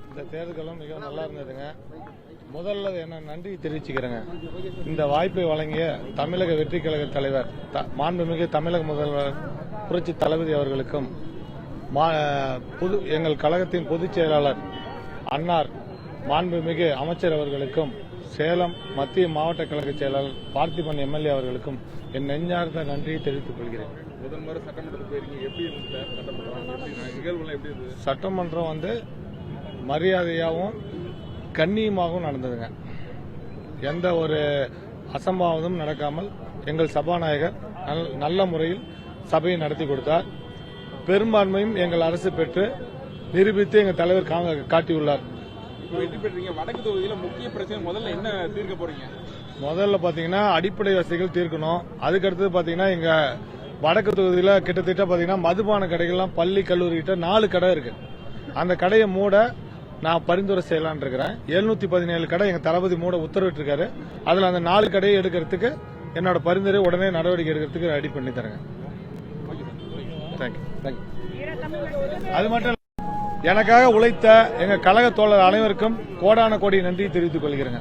இந்த தேர்தலும் மிக நல்லா இருந்ததுங்க. முதல்ல என்ன நன்றி தெரிவிச்சுக்கிறேங்க. இந்த வாய்ப்பை வழங்கிய தமிழக வெற்றி கழக தலைவர் மாண்புமிகு தமிழக முதல்வர் புரட்சி தளபதி அவர்களுக்கும் எங்கள் கழகத்தின் பொதுச் செயலாளர் அன்னார் மாண்புமிகு அமைச்சர் அவர்களுக்கும் சேலம் மத்திய மாவட்ட கழக செயலாளர் பார்த்திபன் எம்எல்ஏ அவர்களுக்கும் என் நெஞ்சார்ந்த நன்றியை தெரிவித்துக் கொள்கிறேன். முதல் முறை சட்டமன்றத்துக்கு போயிருக்கீங்க, எப்படி நிகழ்வுலாம் சட்டமன்றம் மரியாதையாகவும் கண்ணியமாகவும் நடந்ததுங்க. எந்த ஒரு அசம்பாவிதமும் நடக்காமல் எங்கள் சபாநாயகர் நல்ல முறையில் சபையை நடத்தி கொடுத்தார். பெரும்பான்மையும் எங்கள் அரசு பெற்று நிரூபித்து எங்கள் தலைவர் காட்டியுள்ளார். வெற்றி பெற்றீங்க. வடக்கு தொகுதியில் முக்கிய பிரச்சனை முதல்ல என்ன தீர்க்க போறீங்க? முதல்ல பாத்தீங்கன்னா அடிப்படை வசதிகள் தீர்க்கணும். அதுக்கடுத்தது பாத்தீங்கன்னா எங்க வடக்கு தொகுதியில் கிட்டத்தட்ட பாத்தீங்கன்னா மதுபான கடைகள்லாம் பள்ளி கல்லூரி கிட்ட 4 கடை இருக்கு. அந்த கடையை மூட நான் பரிந்துரை செய்யலான் இருக்கிறேன். 717 கடை எங்க தளபதி மூட உத்தரவிட்டு இருக்காரு. அதுல அந்த 4 கடையை எடுக்கிறதுக்கு என்னோட பரிந்துரை உடனே நடவடிக்கை எடுக்கிறதுக்கு ரெடி பண்ணி தரேங்க. அது மட்டும் எனக்காக உழைத்த எங்க கழக தோழர் அனைவருக்கும் கோடான கோடி நன்றி தெரிவித்துக் கொள்கிறேங்க.